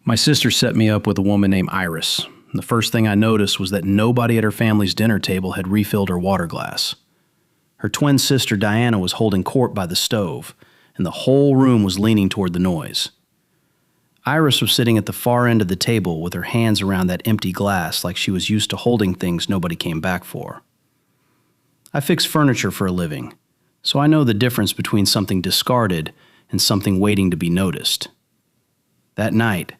My sister set me up with a woman named Iris. The first thing I noticed was that nobody at her family's dinner table had refilled her water glass. Her twin sister Diana was holding court by the stove, and the whole room was leaning toward the noise. Iris was sitting at the far end of the table with her hands around that empty glass like she was used to holding things nobody came back for. I fix furniture for a living, so I know the difference between something discarded and something waiting to be noticed. That night,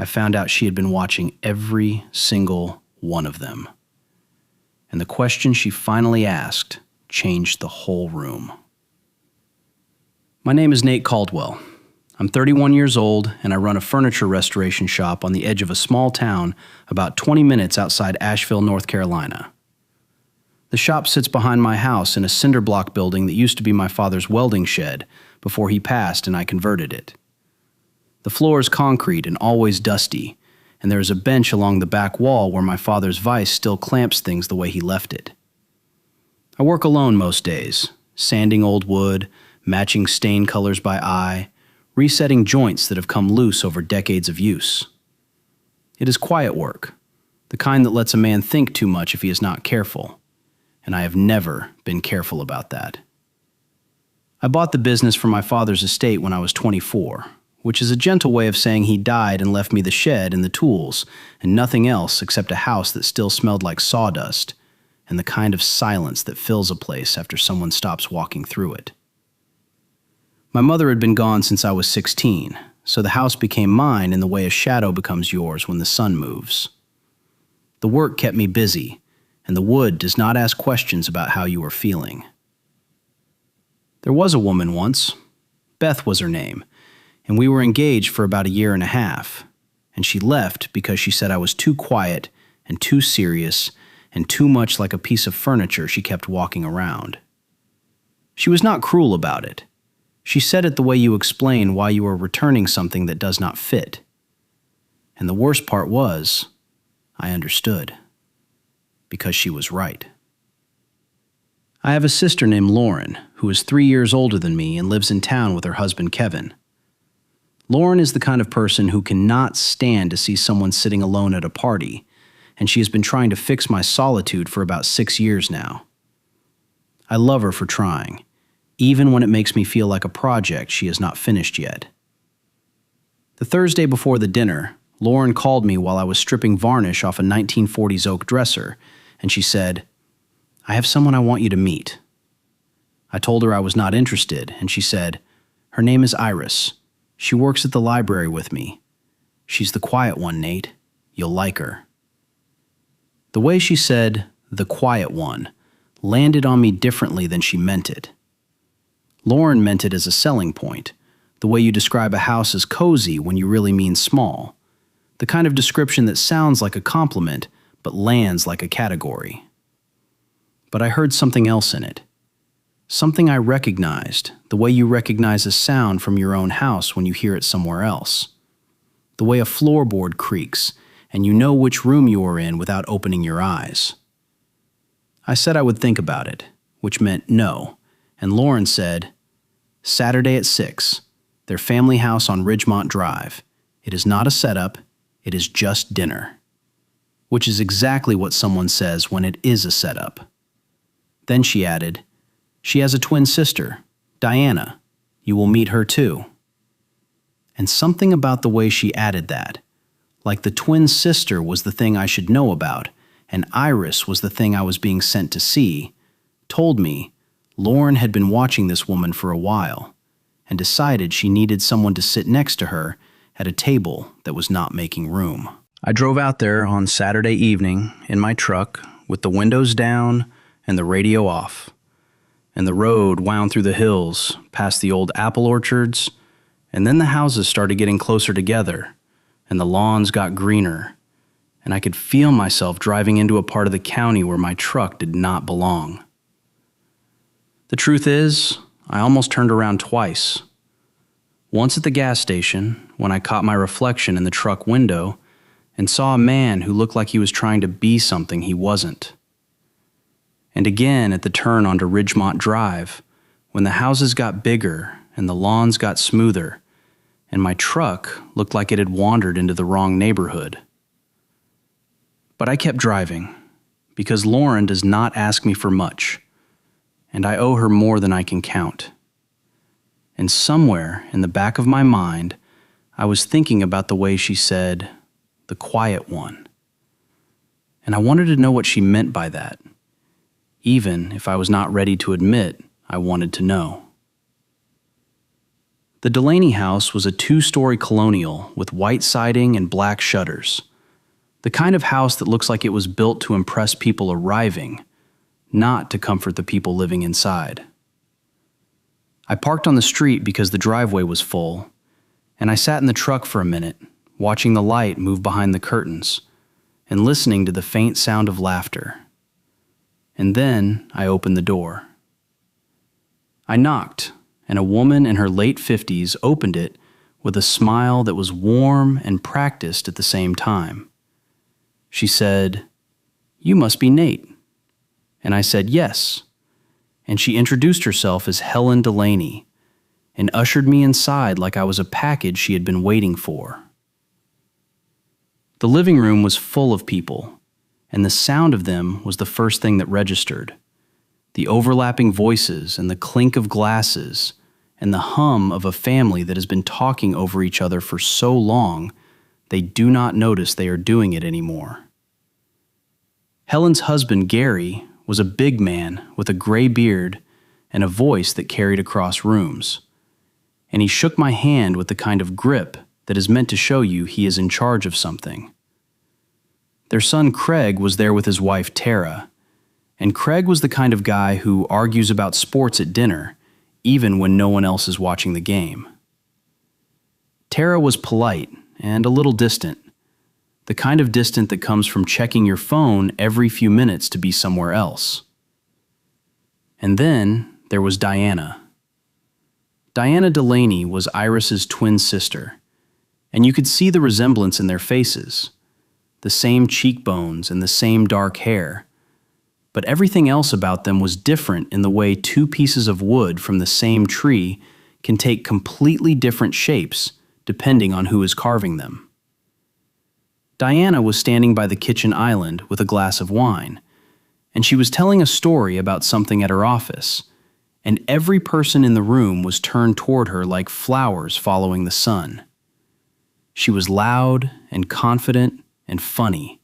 I found out she had been watching every single one of them. And the question she finally asked changed the whole room. My name is Nate Caldwell. I'm 31 years old, and I run a furniture restoration shop on the edge of a small town about 20 minutes outside Asheville, North Carolina. The shop sits behind my house in a cinder block building that used to be my father's welding shed before he passed and I converted it. The floor is concrete and always dusty, and there is a bench along the back wall where my father's vise still clamps things the way he left it. I work alone most days, sanding old wood, matching stain colors by eye, resetting joints that have come loose over decades of use. It is quiet work, the kind that lets a man think too much if he is not careful, and I have never been careful about that. I bought the business from my father's estate when I was 24, which is a gentle way of saying he died and left me the shed and the tools and nothing else except a house that still smelled like sawdust and the kind of silence that fills a place after someone stops walking through it. My mother had been gone since I was 16, so the house became mine in the way a shadow becomes yours when the sun moves. The work kept me busy, and the wood does not ask questions about how you are feeling. There was a woman once. Beth was her name, and we were engaged for about a year and a half, and she left because she said I was too quiet and too serious and too much like a piece of furniture she kept walking around. She was not cruel about it. She said it the way you explain why you are returning something that does not fit. And the worst part was, I understood. Because she was right. I have a sister named Lauren, who is 3 years older than me and lives in town with her husband Kevin. Lauren is the kind of person who cannot stand to see someone sitting alone at a party, and she has been trying to fix my solitude for about 6 years now. I love her for trying, even when it makes me feel like a project she has not finished yet. The Thursday before the dinner, Lauren called me while I was stripping varnish off a 1940s oak dresser, and she said, "I have someone I want you to meet." I told her I was not interested, and she said, "Her name is Iris. She works at the library with me. She's the quiet one, Nate. You'll like her." The way she said, "the quiet one," landed on me differently than she meant it. Lauren meant it as a selling point, the way you describe a house as cozy when you really mean small, the kind of description that sounds like a compliment but lands like a category. But I heard something else in it. Something I recognized, the way you recognize a sound from your own house when you hear it somewhere else. The way a floorboard creaks, and you know which room you are in without opening your eyes. I said I would think about it, which meant no, and Lauren said, "Saturday at 6, their family house on Ridgemont Drive. It is not a setup, it is just dinner." Which is exactly what someone says when it is a setup. Then she added, "She has a twin sister, Diana. You will meet her too." And something about the way she added that, like the twin sister was the thing I should know about, and Iris was the thing I was being sent to see, told me Lauren had been watching this woman for a while, and decided she needed someone to sit next to her at a table that was not making room. I drove out there on Saturday evening in my truck with the windows down and the radio off, and the road wound through the hills past the old apple orchards, and then the houses started getting closer together, and the lawns got greener, and I could feel myself driving into a part of the county where my truck did not belong. The truth is, I almost turned around twice. Once at the gas station, when I caught my reflection in the truck window and saw a man who looked like he was trying to be something he wasn't. And again at the turn onto Ridgemont Drive, when the houses got bigger and the lawns got smoother, and my truck looked like it had wandered into the wrong neighborhood. But I kept driving, because Lauren does not ask me for much, and I owe her more than I can count. And somewhere in the back of my mind, I was thinking about the way she said, "the quiet one." And I wanted to know what she meant by that, even if I was not ready to admit I wanted to know. The Delaney house was a 2-story colonial with white siding and black shutters. The kind of house that looks like it was built to impress people arriving, not to comfort the people living inside. I parked on the street because the driveway was full, and I sat in the truck for a minute, watching the light move behind the curtains and listening to the faint sound of laughter. And then I opened the door. I knocked, and a woman in her late 50s opened it with a smile that was warm and practiced at the same time. She said, "You must be Nate." And I said, "Yes." And she introduced herself as Helen Delaney and ushered me inside like I was a package she had been waiting for. The living room was full of people, and the sound of them was the first thing that registered. The overlapping voices and the clink of glasses and the hum of a family that has been talking over each other for so long they do not notice they are doing it anymore. Helen's husband, Gary, was a big man with a gray beard and a voice that carried across rooms, and he shook my hand with the kind of grip that is meant to show you he is in charge of something. Their son Craig was there with his wife Tara, and Craig was the kind of guy who argues about sports at dinner, even when no one else is watching the game. Tara was polite and a little distant, the kind of distant that comes from checking your phone every few minutes to be somewhere else. And then there was Diana. Diana Delaney was Iris's twin sister, and you could see the resemblance in their faces, the same cheekbones and the same dark hair, but everything else about them was different in the way 2 pieces of wood from the same tree can take completely different shapes depending on who is carving them. Diana was standing by the kitchen island with a glass of wine, and she was telling a story about something at her office, and every person in the room was turned toward her like flowers following the sun. She was loud and confident and funny,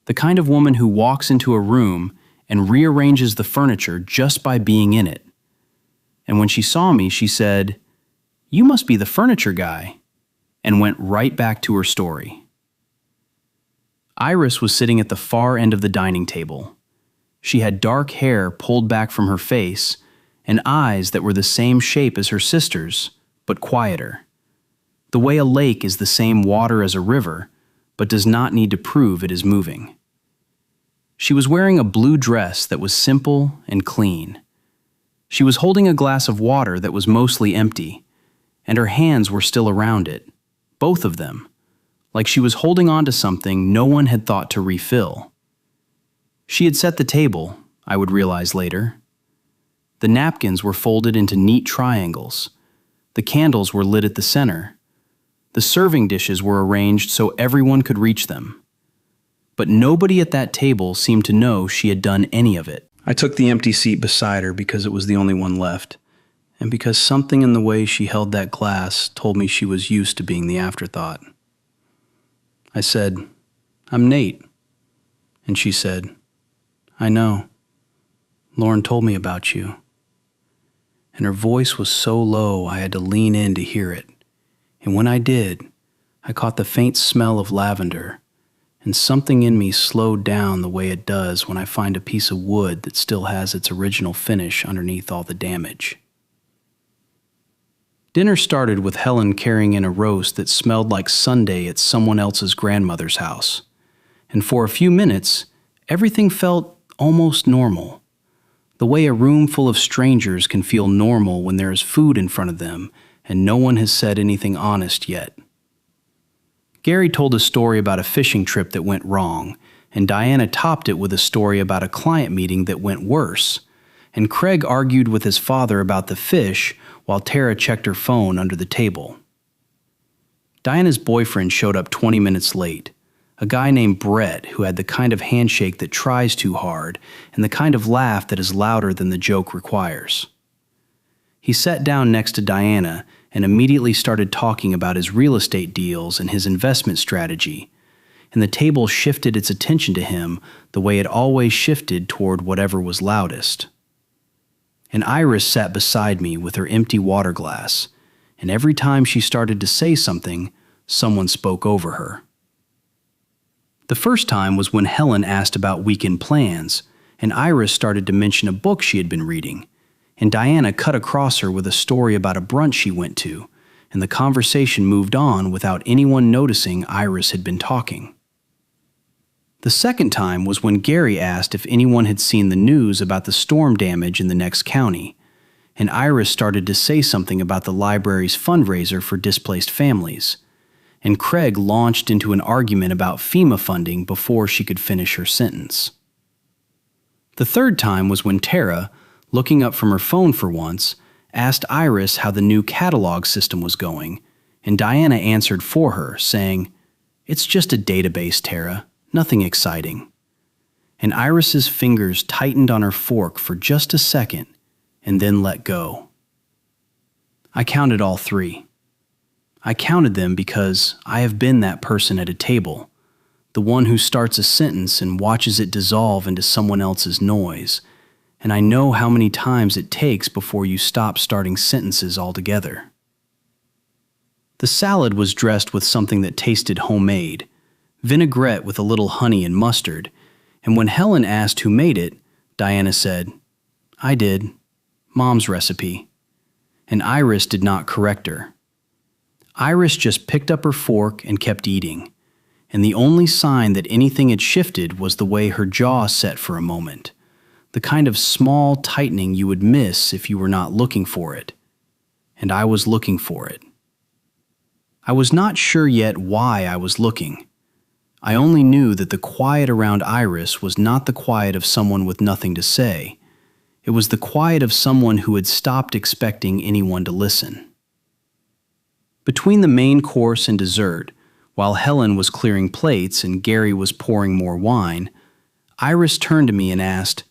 the kind of woman who walks into a room and rearranges the furniture just by being in it. And when she saw me, she said, "You must be the furniture guy," and went right back to her story. Iris was sitting at the far end of the dining table. She had dark hair pulled back from her face and eyes that were the same shape as her sister's, but quieter. The way a lake is the same water as a river, but does not need to prove it is moving. She was wearing a blue dress that was simple and clean. She was holding a glass of water that was mostly empty, and her hands were still around it, both of them, like she was holding on to something no one had thought to refill. She had set the table, I would realize later. The napkins were folded into neat triangles. The candles were lit at the center. The serving dishes were arranged so everyone could reach them. But nobody at that table seemed to know she had done any of it. I took the empty seat beside her because it was the only one left, and because something in the way she held that glass told me she was used to being the afterthought. I said, "I'm Nate." And she said, "I know. Lauren told me about you." And her voice was so low I had to lean in to hear it. And when I did, I caught the faint smell of lavender, and something in me slowed down the way it does when I find a piece of wood that still has its original finish underneath all the damage. Dinner started with Helen carrying in a roast that smelled like Sunday at someone else's grandmother's house. And for a few minutes, everything felt almost normal. The way a room full of strangers can feel normal when there is food in front of them and no one has said anything honest yet. Gary told a story about a fishing trip that went wrong, and Diana topped it with a story about a client meeting that went worse, and Craig argued with his father about the fish while Tara checked her phone under the table. Diana's boyfriend showed up 20 minutes late. A guy named Brett who had the kind of handshake that tries too hard and the kind of laugh that is louder than the joke requires. He sat down next to Diana and immediately started talking about his real estate deals and his investment strategy, and the table shifted its attention to him the way it always shifted toward whatever was loudest. And Iris sat beside me with her empty water glass, and every time she started to say something, someone spoke over her. The first time was when Helen asked about weekend plans, and Iris started to mention a book she had been reading, and Diana cut across her with a story about a brunch she went to, and the conversation moved on without anyone noticing Iris had been talking. The second time was when Gary asked if anyone had seen the news about the storm damage in the next county, and Iris started to say something about the library's fundraiser for displaced families, and Craig launched into an argument about FEMA funding before she could finish her sentence. The third time was when Tara, looking up from her phone for once, asked Iris how the new catalog system was going, and Diana answered for her, saying, "It's just a database, Tara, nothing exciting." And Iris's fingers tightened on her fork for just a second, and then let go. I counted all three. I counted them because I have been that person at a table, the one who starts a sentence and watches it dissolve into someone else's noise, and I know how many times it takes before you stop starting sentences altogether. The salad was dressed with something that tasted homemade, vinaigrette with a little honey and mustard, and when Helen asked who made it, Diana said, "I did. Mom's recipe." And Iris did not correct her. Iris just picked up her fork and kept eating, and the only sign that anything had shifted was the way her jaw set for a moment, the kind of small tightening you would miss if you were not looking for it. And I was looking for it. I was not sure yet why I was looking. I only knew that the quiet around Iris was not the quiet of someone with nothing to say. It was the quiet of someone who had stopped expecting anyone to listen. Between the main course and dessert, while Helen was clearing plates and Gary was pouring more wine, Iris turned to me and asked,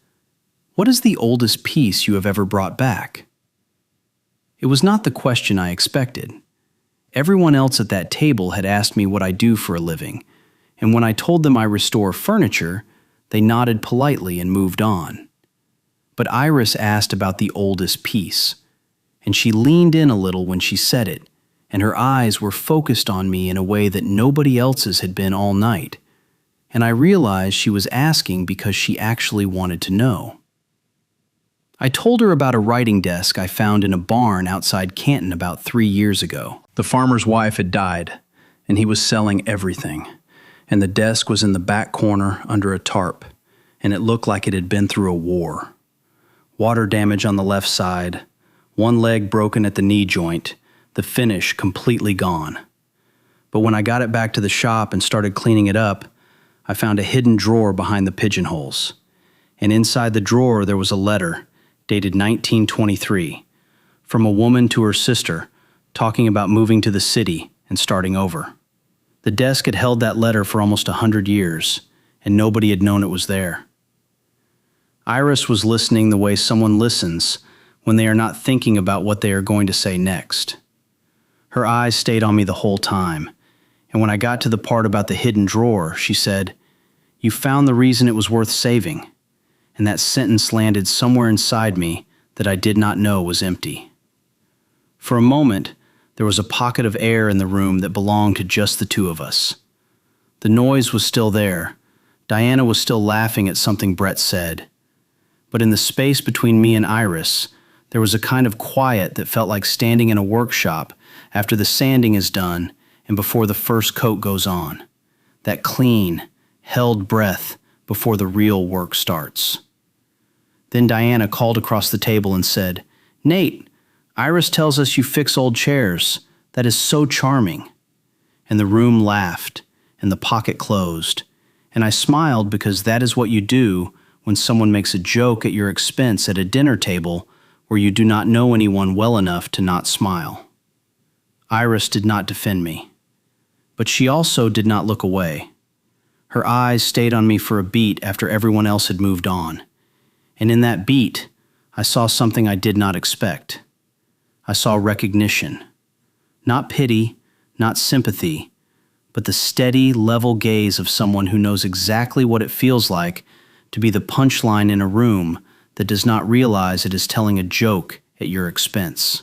"What is the oldest piece you have ever brought back?" It was not the question I expected. Everyone else at that table had asked me what I do for a living, and when I told them I restore furniture, they nodded politely and moved on. But Iris asked about the oldest piece, and she leaned in a little when she said it, and her eyes were focused on me in a way that nobody else's had been all night, and I realized she was asking because she actually wanted to know. I told her about a writing desk I found in a barn outside Canton about 3 years ago. The farmer's wife had died, and he was selling everything, and the desk was in the back corner under a tarp, and it looked like it had been through a war. Water damage on the left side, one leg broken at the knee joint, the finish completely gone. But when I got it back to the shop and started cleaning it up, I found a hidden drawer behind the pigeonholes. And inside the drawer there was a letter, dated 1923, from a woman to her sister, talking about moving to the city and starting over. The desk had held that letter for almost 100 years, and nobody had known it was there. Iris was listening the way someone listens when they are not thinking about what they are going to say next. Her eyes stayed on me the whole time, and when I got to the part about the hidden drawer, she said, "You found the reason it was worth saving," and that sentence landed somewhere inside me that I did not know was empty. For a moment, there was a pocket of air in the room that belonged to just the two of us. The noise was still there. Diana was still laughing at something Brett said. But in the space between me and Iris, there was a kind of quiet that felt like standing in a workshop after the sanding is done and before the first coat goes on. That clean, held breath before the real work starts. Then Diana called across the table and said, "Nate, Iris tells us you fix old chairs. That is so charming." And the room laughed, and the pocket closed, and I smiled because that is what you do when someone makes a joke at your expense at a dinner table where you do not know anyone well enough to not smile. Iris did not defend me. But she also did not look away. Her eyes stayed on me for a beat after everyone else had moved on. And in that beat, I saw something I did not expect. I saw recognition. Not pity, not sympathy, but the steady, level gaze of someone who knows exactly what it feels like to be the punchline in a room that does not realize it is telling a joke at your expense.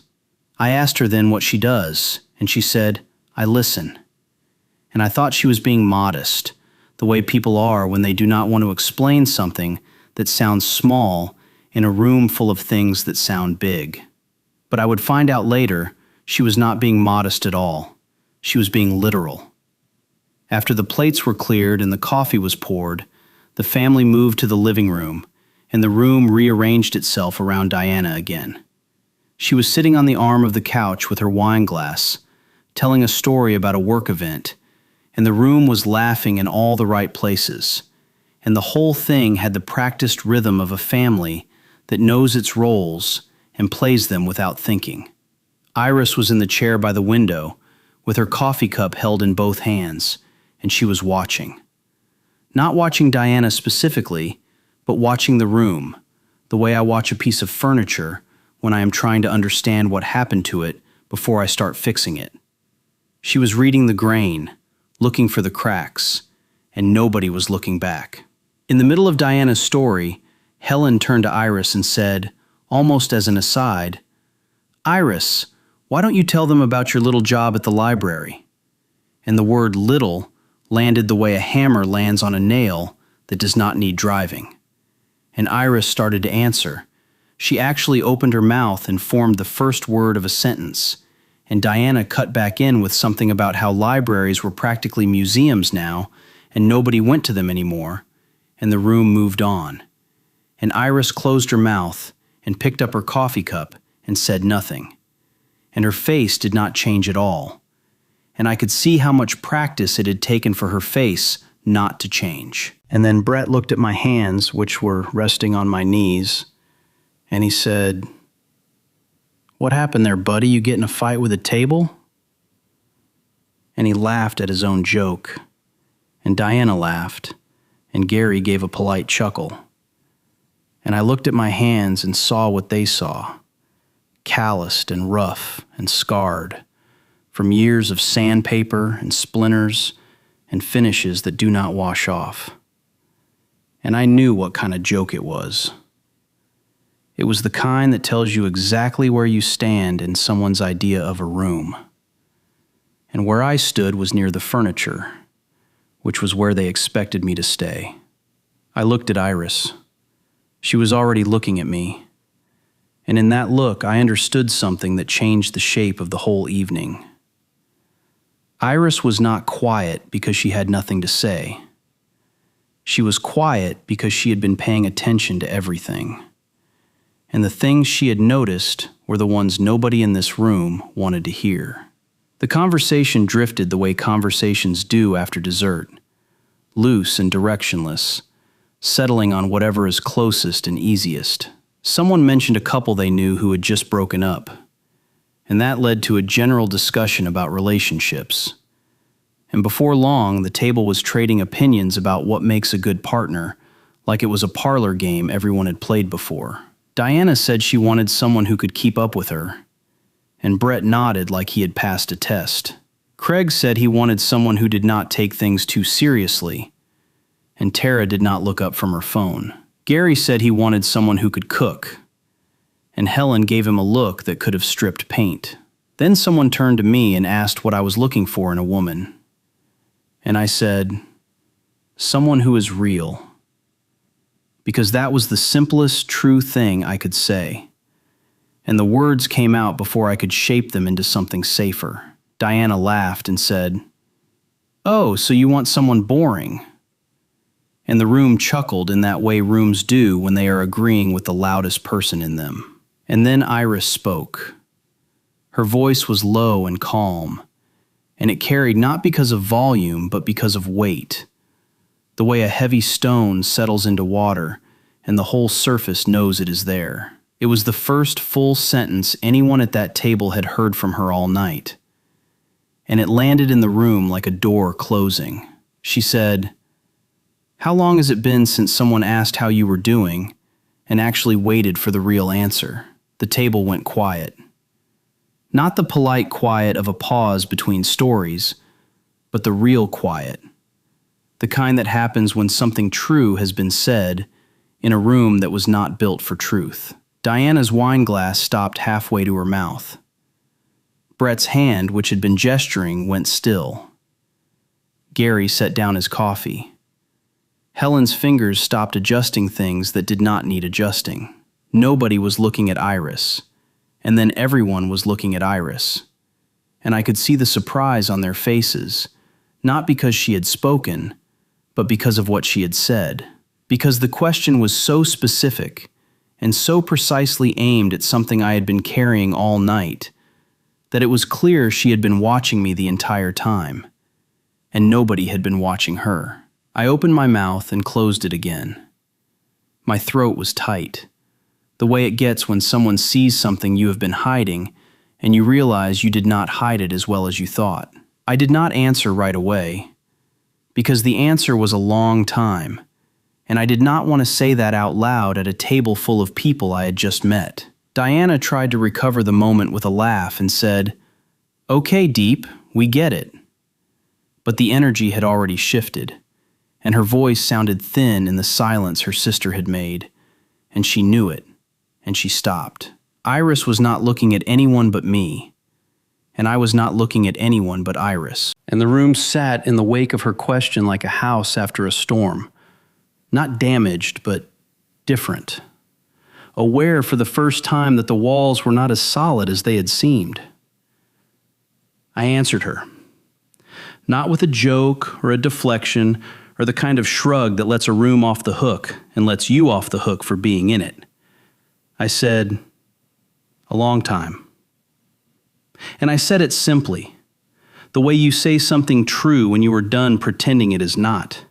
I asked her then what she does, and she said, "I listen." And I thought she was being modest, the way people are when they do not want to explain something that sounds small in a room full of things that sound big. But I would find out later she was not being modest at all. She was being literal. After the plates were cleared and the coffee was poured, the family moved to the living room, and the room rearranged itself around Diana again. She was sitting on the arm of the couch with her wine glass, telling a story about a work event, and the room was laughing in all the right places, and the whole thing had the practiced rhythm of a family that knows its roles and plays them without thinking. Iris was in the chair by the window, with her coffee cup held in both hands, and she was watching. Not watching Diana specifically, but watching the room, the way I watch a piece of furniture when I am trying to understand what happened to it before I start fixing it. She was reading the grain, looking for the cracks, and nobody was looking back. In the middle of Diana's story, Helen turned to Iris and said, almost as an aside, "Iris, why don't you tell them about your little job at the library?" And the word little landed the way a hammer lands on a nail that does not need driving. And Iris started to answer. She actually opened her mouth and formed the first word of a sentence, and Diana cut back in with something about how libraries were practically museums now, and nobody went to them anymore, and the room moved on. And Iris closed her mouth and picked up her coffee cup and said nothing. And her face did not change at all. And I could see how much practice it had taken for her face not to change. And then Brett looked at my hands, which were resting on my knees, and he said, "What happened there, buddy? You get in a fight with a table?" And he laughed at his own joke, and Diana laughed, and Gary gave a polite chuckle. And I looked at my hands and saw what they saw, calloused and rough and scarred, from years of sandpaper and splinters and finishes that do not wash off. And I knew what kind of joke it was. It was the kind that tells you exactly where you stand in someone's idea of a room. And where I stood was near the furniture, which was where they expected me to stay. I looked at Iris. She was already looking at me. And in that look, I understood something that changed the shape of the whole evening. Iris was not quiet because she had nothing to say. She was quiet because she had been paying attention to everything. And the things she had noticed were the ones nobody in this room wanted to hear. The conversation drifted the way conversations do after dessert, loose and directionless, settling on whatever is closest and easiest. Someone mentioned a couple they knew who had just broken up, and that led to a general discussion about relationships. And before long, the table was trading opinions about what makes a good partner, like it was a parlor game everyone had played before. Diana said she wanted someone who could keep up with her, and Brett nodded like he had passed a test. Craig said he wanted someone who did not take things too seriously, and Tara did not look up from her phone. Gary said he wanted someone who could cook, and Helen gave him a look that could have stripped paint. Then someone turned to me and asked what I was looking for in a woman. And I said, someone who is real. Because that was the simplest, true thing I could say. And the words came out before I could shape them into something safer. Diana laughed and said, "Oh, so you want someone boring?" And the room chuckled in that way rooms do when they are agreeing with the loudest person in them. And then Iris spoke. Her voice was low and calm, and it carried not because of volume, but because of weight. The way a heavy stone settles into water, and the whole surface knows it is there. It was the first full sentence anyone at that table had heard from her all night. and it landed in the room like a door closing. She said, "How long has it been since someone asked how you were doing and actually waited for the real answer?" The table went quiet. Not the polite quiet of a pause between stories, but the real quiet. The kind that happens when something true has been said in a room that was not built for truth. Diana's wine glass stopped halfway to her mouth. Brett's hand, which had been gesturing, went still. Gary set down his coffee. Helen's fingers stopped adjusting things that did not need adjusting. Nobody was looking at Iris, and then everyone was looking at Iris. And I could see the surprise on their faces, not because she had spoken, but because of what she had said. Because the question was so specific and so precisely aimed at something I had been carrying all night, that it was clear she had been watching me the entire time, and nobody had been watching her. I opened my mouth and closed it again. My throat was tight, the way it gets when someone sees something you have been hiding and you realize you did not hide it as well as you thought. I did not answer right away, because the answer was a long time, and I did not want to say that out loud at a table full of people I had just met. Diana tried to recover the moment with a laugh and said, "Okay, Deep, we get it." But the energy had already shifted, and her voice sounded thin in the silence her sister had made, and she knew it, and she stopped. Iris was not looking at anyone but me, and I was not looking at anyone but Iris. And the room sat in the wake of her question like a house after a storm. Not damaged, but different. Aware for the first time that the walls were not as solid as they had seemed. I answered her. Not with a joke or a deflection or the kind of shrug that lets a room off the hook and lets you off the hook for being in it. I said, "A long time." And I said it simply, the way you say something true when you are done pretending it is not.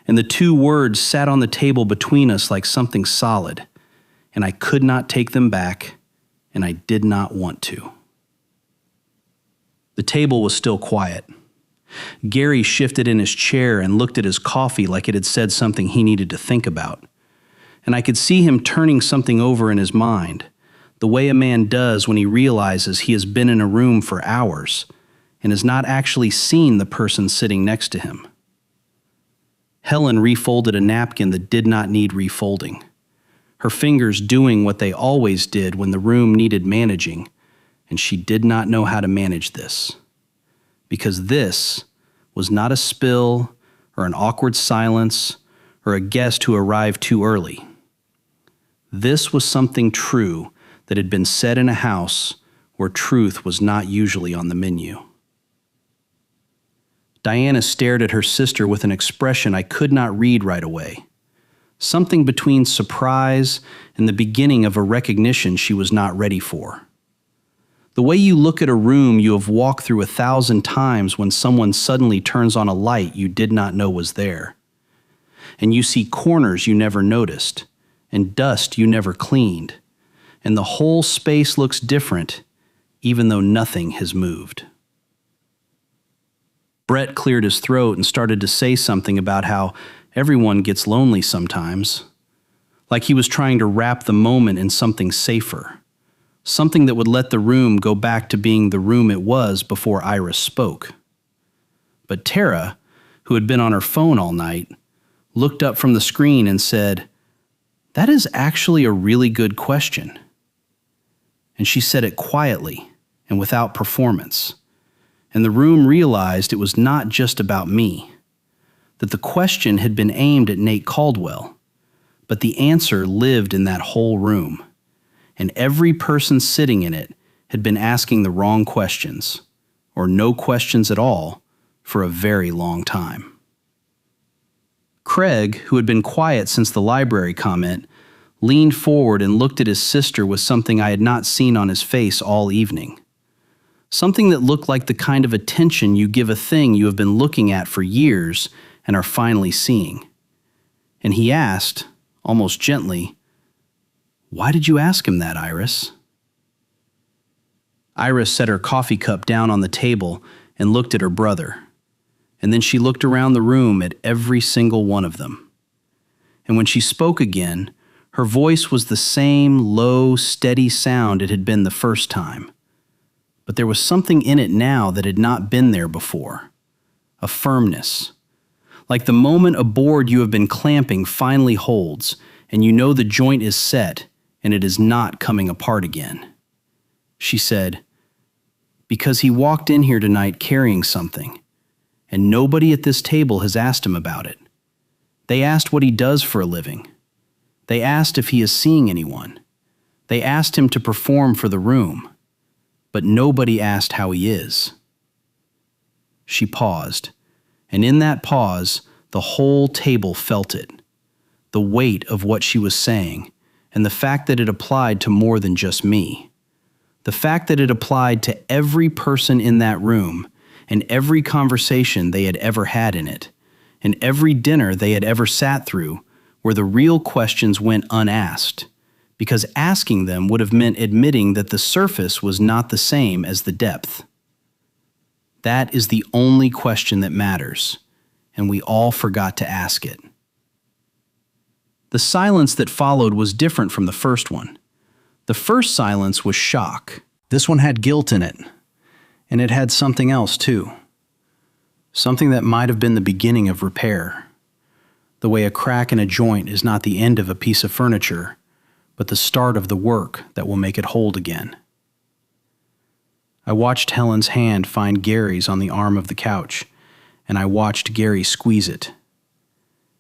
And the two words sat on the table between us like something solid, and I could not take them back, and I did not want to. The table was still quiet. Gary shifted in his chair and looked at his coffee like it had said something he needed to think about. And I could see him turning something over in his mind, the way a man does when he realizes he has been in a room for hours and has not actually seen the person sitting next to him. Helen refolded a napkin that did not need refolding, her fingers doing what they always did when the room needed managing, and she did not know how to manage this. Because this was not a spill or an awkward silence or a guest who arrived too early. This was something true that had been said in a house where truth was not usually on the menu. Diana stared at her sister with an expression I could not read right away. Something between surprise and the beginning of a recognition she was not ready for. The way you look at a room you have walked through 1,000 times when someone suddenly turns on a light you did not know was there. And you see corners you never noticed, and dust you never cleaned, and the whole space looks different, even though nothing has moved. Brett cleared his throat and started to say something about how everyone gets lonely sometimes, like he was trying to wrap the moment in something safer, something that would let the room go back to being the room it was before Iris spoke. But Tara, who had been on her phone all night, looked up from the screen and said, "That is actually a really good question." And she said it quietly and without performance. And the room realized it was not just about me, that the question had been aimed at Nate Caldwell, but the answer lived in that whole room, and every person sitting in it had been asking the wrong questions, or no questions at all, for a very long time. Craig, who had been quiet since the library comment, leaned forward and looked at his sister with something I had not seen on his face all evening. Something that looked like the kind of attention you give a thing you have been looking at for years and are finally seeing. And he asked, almost gently, "Why did you ask him that, Iris?" Iris set her coffee cup down on the table and looked at her brother. And then she looked around the room at every single one of them. And when she spoke again, her voice was the same low, steady sound it had been the first time. But there was something in it now that had not been there before. A firmness. Like the moment a board you have been clamping finally holds, and you know the joint is set, and it is not coming apart again. She said, "Because he walked in here tonight carrying something, and nobody at this table has asked him about it. They asked what he does for a living. They asked if he is seeing anyone. They asked him to perform for the room, but nobody asked how he is." She paused, and in that pause, the whole table felt it. The weight of what she was saying, and the fact that it applied to more than just me. The fact that it applied to every person in that room, and every conversation they had ever had in it, and every dinner they had ever sat through, where the real questions went unasked, because asking them would have meant admitting that the surface was not the same as the depth. That is the only question that matters, and we all forgot to ask it. The silence that followed was different from the first one. The first silence was shock. This one had guilt in it, and it had something else too. Something that might have been the beginning of repair. The way a crack in a joint is not the end of a piece of furniture, but the start of the work that will make it hold again. I watched Helen's hand find Gary's on the arm of the couch, and I watched Gary squeeze it.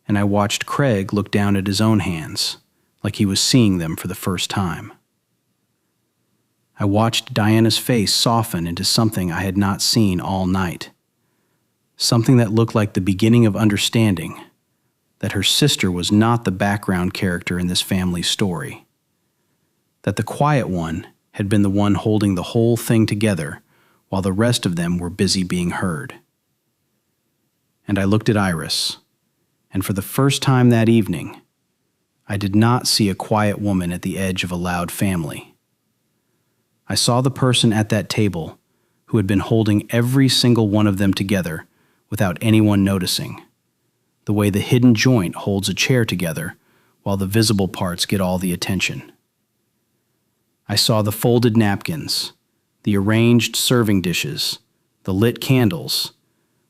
And I watched Craig look down at his own hands, like he was seeing them for the first time. I watched Diana's face soften into something I had not seen all night. Something that looked like the beginning of understanding that her sister was not the background character in this family's story. That the quiet one had been the one holding the whole thing together while the rest of them were busy being heard. And I looked at Iris, and for the first time that evening, I did not see a quiet woman at the edge of a loud family. I saw the person at that table who had been holding every single one of them together without anyone noticing, the way the hidden joint holds a chair together while the visible parts get all the attention. I saw the folded napkins, the arranged serving dishes, the lit candles,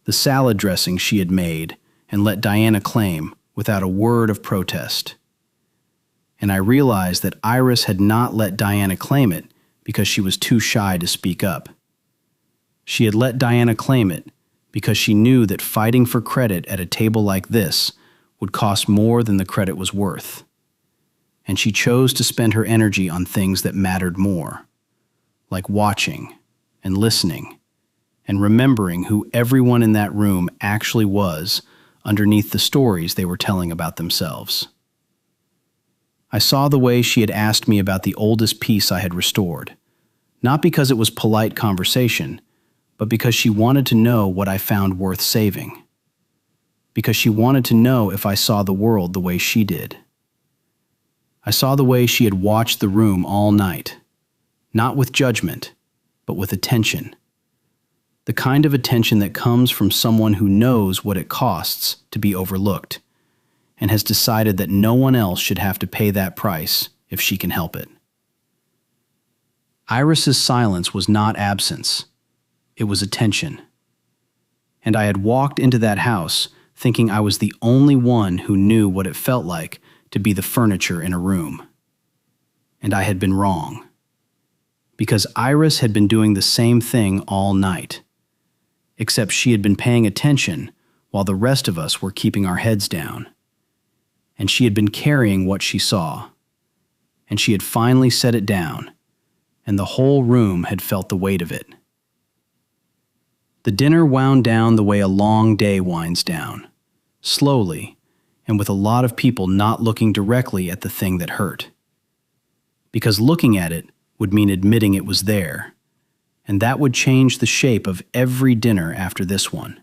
the salad dressing she had made and let Diana claim without a word of protest. And I realized that Iris had not let Diana claim it because she was too shy to speak up. She had let Diana claim it because she knew that fighting for credit at a table like this would cost more than the credit was worth. And she chose to spend her energy on things that mattered more, like watching and listening and remembering who everyone in that room actually was underneath the stories they were telling about themselves. I saw the way she had asked me about the oldest piece I had restored, not because it was polite conversation, but because she wanted to know what I found worth saving. Because she wanted to know if I saw the world the way she did. I saw the way she had watched the room all night, not with judgment, but with attention. The kind of attention that comes from someone who knows what it costs to be overlooked, and has decided that no one else should have to pay that price if she can help it. Iris's silence was not absence. It was attention. And I had walked into that house thinking I was the only one who knew what it felt like to be the furniture in a room. And I had been wrong. Because Iris had been doing the same thing all night. Except she had been paying attention while the rest of us were keeping our heads down. And she had been carrying what she saw. And she had finally set it down, and the whole room had felt the weight of it. The dinner wound down the way a long day winds down, slowly, and with a lot of people not looking directly at the thing that hurt. Because looking at it would mean admitting it was there, and that would change the shape of every dinner after this one.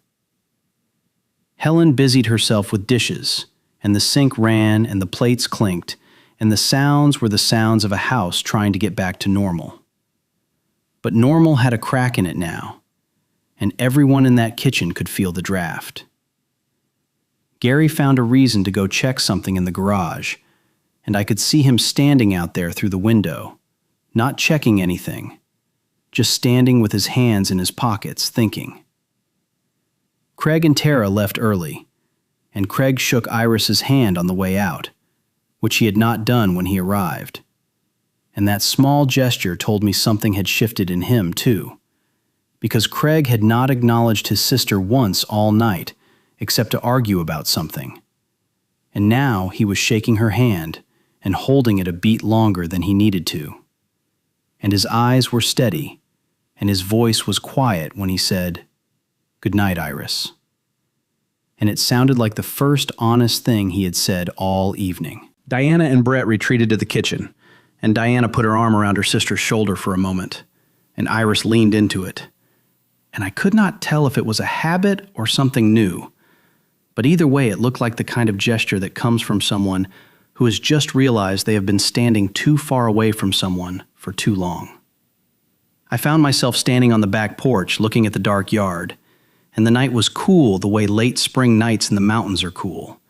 Helen busied herself with dishes, and the sink ran and the plates clinked, and the sounds were the sounds of a house trying to get back to normal. But normal had a crack in it now, and everyone in that kitchen could feel the draft. Gary found a reason to go check something in the garage, and I could see him standing out there through the window, not checking anything, just standing with his hands in his pockets, thinking. Craig and Tara left early, and Craig shook Iris's hand on the way out, which he had not done when he arrived. And that small gesture told me something had shifted in him, too, because Craig had not acknowledged his sister once all night, except to argue about something. And now he was shaking her hand and holding it a beat longer than he needed to. And his eyes were steady, and his voice was quiet when he said, "Good night, Iris." And it sounded like the first honest thing he had said all evening. Diana and Brett retreated to the kitchen, and Diana put her arm around her sister's shoulder for a moment, and Iris leaned into it. And I could not tell if it was a habit or something new, but either way it looked like the kind of gesture that comes from someone who has just realized they have been standing too far away from someone for too long. I found myself standing on the back porch looking at the dark yard, and the night was cool the way late spring nights in the mountains are cool.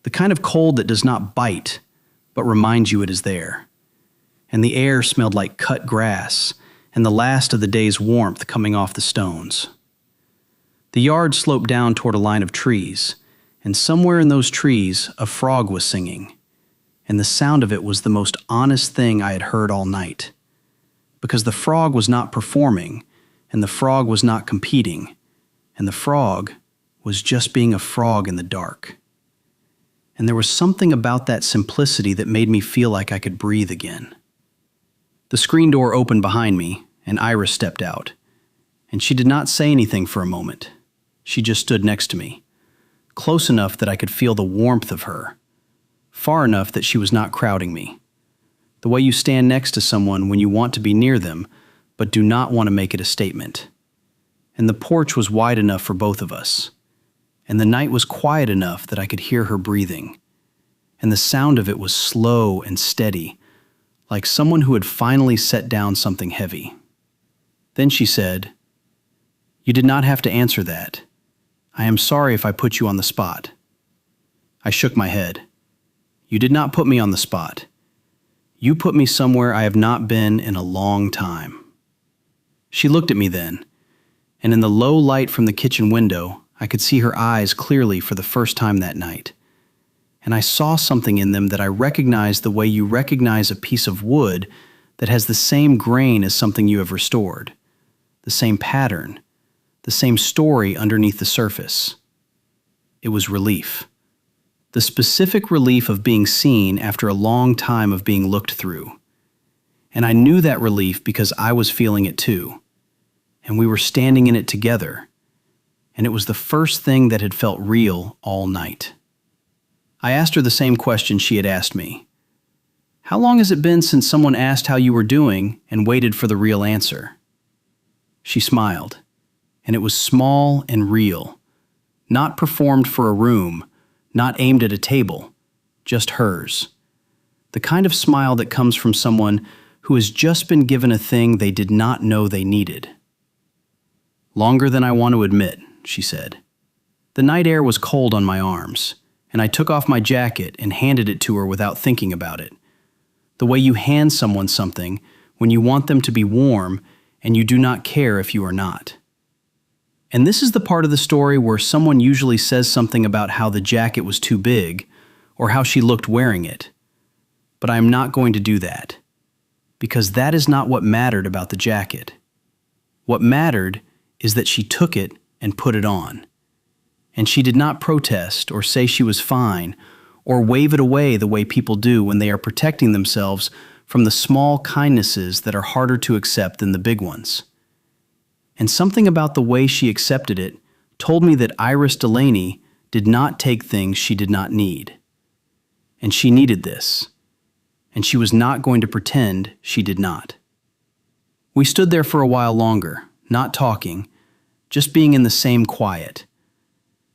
The kind of cold that does not bite, but reminds you it is there. And the air smelled like cut grass and the last of the day's warmth coming off the stones. The yard sloped down toward a line of trees, and somewhere in those trees a frog was singing, and the sound of it was the most honest thing I had heard all night. Because the frog was not performing, and the frog was not competing, and the frog was just being a frog in the dark. And there was something about that simplicity that made me feel like I could breathe again. The screen door opened behind me, and Iris stepped out, and she did not say anything for a moment. She just stood next to me, close enough that I could feel the warmth of her, far enough that she was not crowding me. The way you stand next to someone when you want to be near them, but do not want to make it a statement. And the porch was wide enough for both of us, and the night was quiet enough that I could hear her breathing, and the sound of it was slow and steady, like someone who had finally set down something heavy. Then she said, "You did not have to answer that. I am sorry if I put you on the spot." I shook my head. "You did not put me on the spot. You put me somewhere I have not been in a long time." She looked at me then, and in the low light from the kitchen window, I could see her eyes clearly for the first time that night. And I saw something in them that I recognized the way you recognize a piece of wood that has the same grain as something you have restored, the same pattern, the same story underneath the surface. It was relief. The specific relief of being seen after a long time of being looked through. And I knew that relief because I was feeling it too. And we were standing in it together. And it was the first thing that had felt real all night. I asked her the same question she had asked me. "How long has it been since someone asked how you were doing and waited for the real answer?" She smiled, and it was small and real, not performed for a room, not aimed at a table, just hers. The kind of smile that comes from someone who has just been given a thing they did not know they needed. "Longer than I want to admit," she said. The night air was cold on my arms, and I took off my jacket and handed it to her without thinking about it. The way you hand someone something when you want them to be warm and you do not care if you are not. And this is the part of the story where someone usually says something about how the jacket was too big or how she looked wearing it. But I am not going to do that, because that is not what mattered about the jacket. What mattered is that she took it and put it on. And she did not protest or say she was fine or wave it away the way people do when they are protecting themselves from the small kindnesses that are harder to accept than the big ones. And something about the way she accepted it told me that Iris Delaney did not take things she did not need. And she needed this. And she was not going to pretend she did not. We stood there for a while longer, not talking, just being in the same quiet.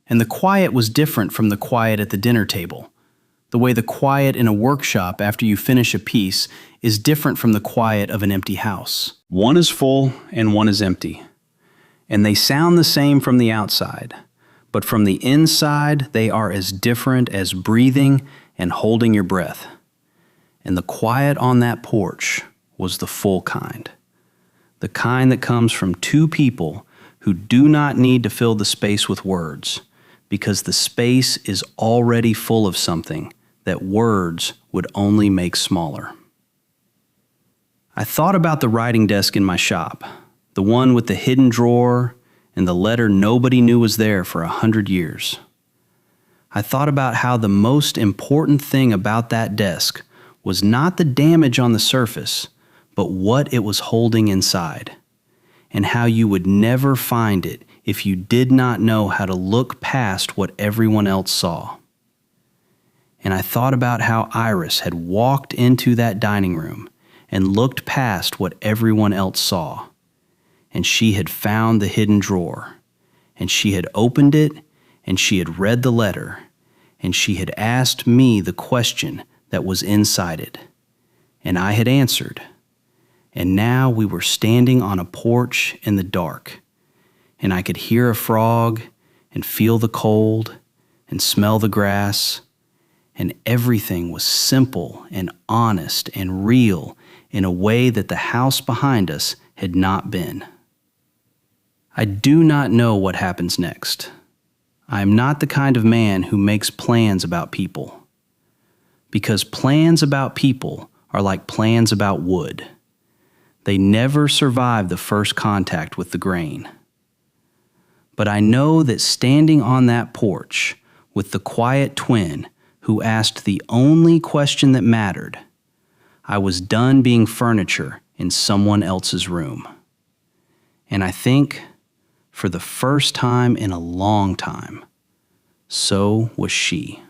And the quiet was different from the quiet at the dinner table. The way the quiet in a workshop after you finish a piece is different from the quiet of an empty house. One is full and one is empty. and they sound the same from the outside, but from the inside they are as different as breathing and holding your breath. And the quiet on that porch was the full kind. The kind that comes from two people who do not need to fill the space with words, because the space is already full of something that words would only make smaller. I thought about the writing desk in my shop, the one with the hidden drawer and the letter nobody knew was there for 100 years. I thought about how the most important thing about that desk was not the damage on the surface, but what it was holding inside, and how you would never find it if you did not know how to look past what everyone else saw. And I thought about how Iris had walked into that dining room and looked past what everyone else saw, and she had found the hidden drawer, and she had opened it, and she had read the letter, and she had asked me the question that was inside it, and I had answered. And now we were standing on a porch in the dark, and I could hear a frog and feel the cold and smell the grass, and everything was simple and honest and real in a way that the house behind us had not been. I do not know what happens next. I am not the kind of man who makes plans about people, because plans about people are like plans about wood. They never survive the first contact with the grain. But I know that standing on that porch with the quiet twin who asked the only question that mattered, I was done being furniture in someone else's room. And I think, for the first time in a long time, so was she.